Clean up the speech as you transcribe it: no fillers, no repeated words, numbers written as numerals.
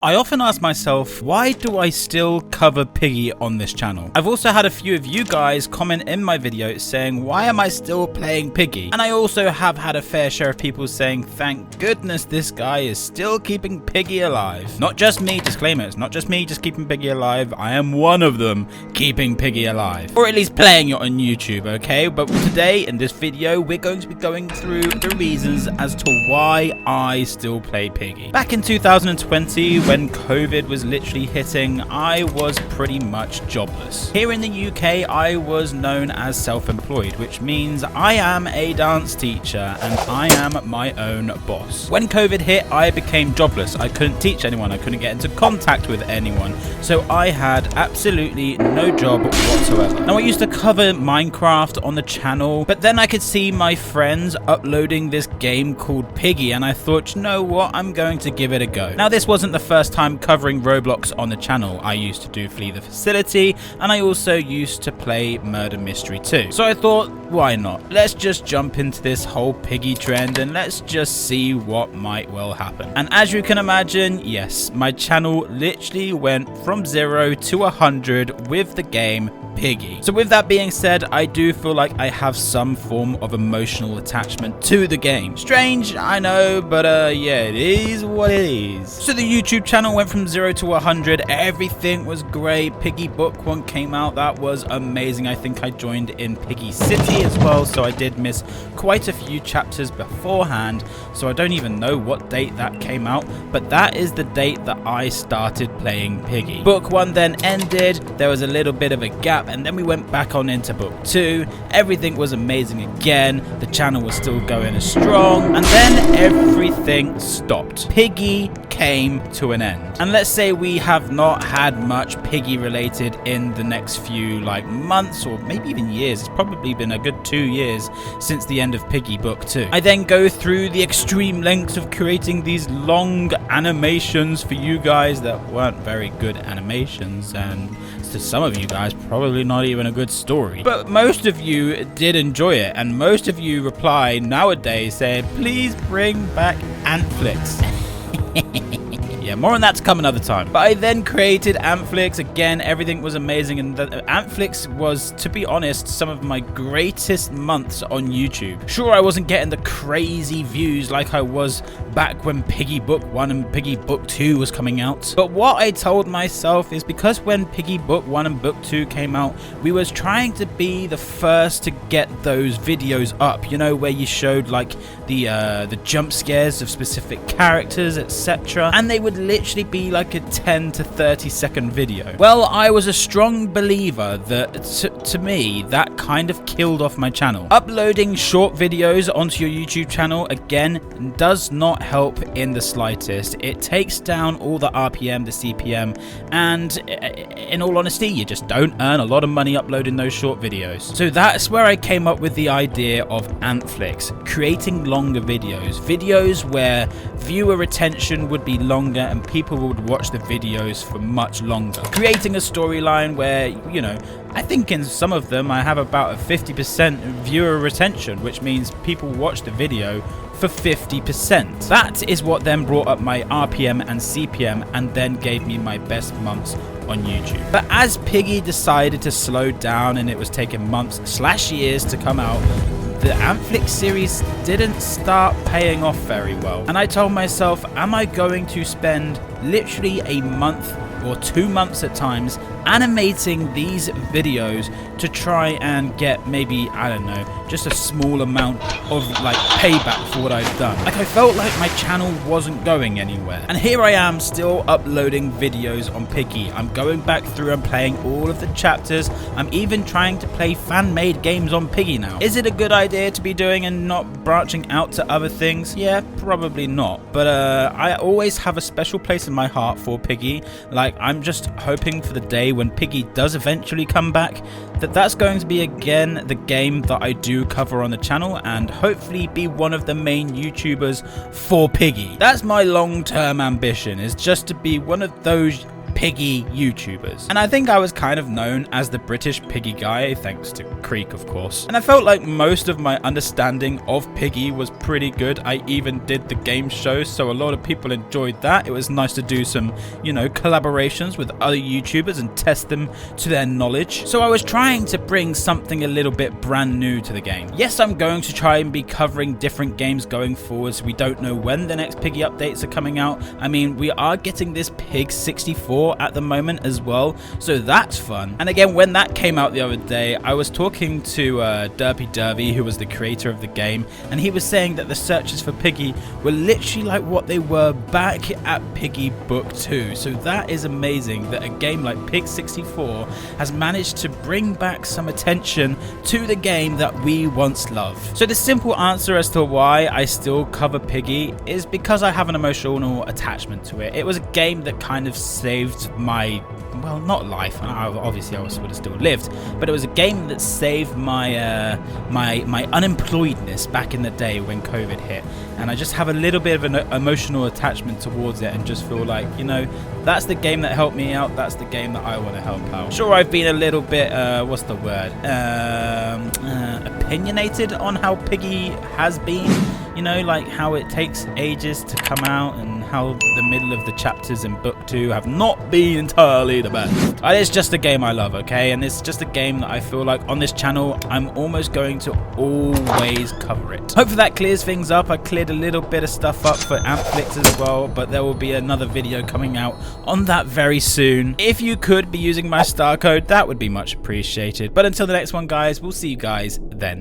I often ask myself, why do I still cover Piggy on this channel? I've also had a few of you guys comment in my videos saying, why am I still playing Piggy? And I also have had a fair share of people saying, thank goodness this guy is still keeping Piggy alive. Not just me, disclaimer, it's not just me just keeping Piggy alive, I am one of them keeping Piggy alive. Or at least playing it on YouTube, okay? But today, in this video, we're going to be going through the reasons as to why I still play Piggy. Back in 2020, when COVID was literally hitting, I was pretty much jobless. Here in the UK, I was known as self-employed, which means I am a dance teacher and I am my own boss. When COVID hit, I became jobless. I couldn't teach anyone, I couldn't get into contact with anyone, so I had absolutely no job whatsoever. Now, I used to cover Minecraft on the channel, but then I could see my friends uploading this game called Piggy, and I thought, you know what, I'm going to give it a go. Now, this wasn't the first time covering Roblox on the channel. I used to do Flee the Facility, and I also used to play Murder Mystery 2. So I thought, why not? Let's just jump into this whole Piggy trend and let's just see what might well happen. And as you can imagine, yes, my channel literally went from 0 to 100 with the game Piggy. So with that being said, I do feel like I have some form of emotional attachment to the game. Strange, I know, but yeah, it is what it is. So the YouTube channel went from 0 to 100, everything was great. Piggy Book 1 came out, that was amazing. I think I joined in Piggy City as well, so I did miss quite a few chapters beforehand, so I don't even know what date that came out, but that is the date that I started playing Piggy. Book 1 then ended, there was a little bit of a gap, and then we went back on into Book 2. Everything was amazing again, the channel was still going as strong, and then everything stopped. Piggy came to an end. And let's say we have not had much Piggy related in the next few months or maybe even years. It's probably been a good 2 years since the end of Piggy Book 2. I then go through the extreme lengths of creating these long animations for you guys that weren't very good animations, and to some of you guys probably not even a good story. But most of you did enjoy it, and most of you reply nowadays saying, please bring back Antixx. Yeah, more on that to come another time. But I then created Antixx again. Everything was amazing, and Antixx was, to be honest, some of my greatest months on YouTube. Sure, I wasn't getting the crazy views like I was back when Piggy Book 1 and Piggy Book 2 was coming out. But what I told myself is, because when Piggy Book 1 and Book 2 came out, we was trying to be the first to get those videos up, you know, where you showed the jump scares of specific characters, etc. And they would literally be like a 10 to 30 second video. Well, I was a strong believer that to me that kind of killed off my channel. Uploading short videos onto your YouTube channel, again, does not help in the slightest. It takes down all the RPM, the CPM, and in all honesty, you just don't earn a lot of money uploading those short videos. So that's where I came up with the idea of Antixx, creating longer videos where viewer retention would be longer and people would watch the videos for much longer. Creating a storyline where, you know, I think in some of them I have about a 50% viewer retention, which means people watch the video for 50%. That is what then brought up my RPM and CPM and then gave me my best months on YouTube. But as Piggy decided to slow down and it was taking months/years to come out, the Antixx series didn't start paying off very well. And I told myself, am I going to spend literally a month or 2 months at times animating these videos to try and get maybe, I don't know, just a small amount of payback for what I've done? I felt like my channel wasn't going anywhere. And here I am still uploading videos on Piggy. I'm going back through and playing all of the chapters. I'm even trying to play fan-made games on Piggy now. Is it a good idea to be doing and not branching out to other things? Yeah, probably not. But I always have a special place in my heart for Piggy. I'm just hoping for the day when Piggy does eventually come back, that's going to be again the game that I do cover on the channel and hopefully be one of the main YouTubers for Piggy. That's my long-term ambition, is just to be one of those Piggy YouTubers. And I think I was kind of known as the British Piggy guy, thanks to Creek, of course. And I felt like most of my understanding of Piggy was pretty good. I even did the game show, so a lot of people enjoyed that. It was nice to do some, you know, collaborations with other YouTubers and test them to their knowledge. So I was trying to bring something a little bit brand new to the game. Yes, I'm going to try and be covering different games going forwards. We don't know when the next Piggy updates are coming out. I mean, we are getting this Pig 64 at the moment as well, so that's fun. And again, when that came out the other day, I was talking to Derby, who was the creator of the game, and he was saying that the searches for Piggy were literally like what they were back at Piggy Book 2. So that is amazing that a game like Pig 64 has managed to bring back some attention to the game that we once loved. So the simple answer as to why I still cover Piggy is because I have an emotional attachment to it. It was a game that kind of saved my, well, not life, obviously I would have still lived, but it was a game that saved my my unemployedness back in the day when COVID hit, and I just have a little bit of an emotional attachment towards it and just feel like, you know, that's the game that helped me out, that's the game that I want to help out. Sure, I've been a little bit, what's the word, opinionated on how Piggy has been, you know, like how it takes ages to come out and how the middle of the chapters in book 2 have not been entirely the best. It's just a game I love, okay? And it's just a game that I feel like on this channel, I'm almost going to always cover it. Hopefully that clears things up. I cleared a little bit of stuff up for Antixx as well, but there will be another video coming out on that very soon. If you could be using my star code, that would be much appreciated. But until the next one, guys, we'll see you guys then.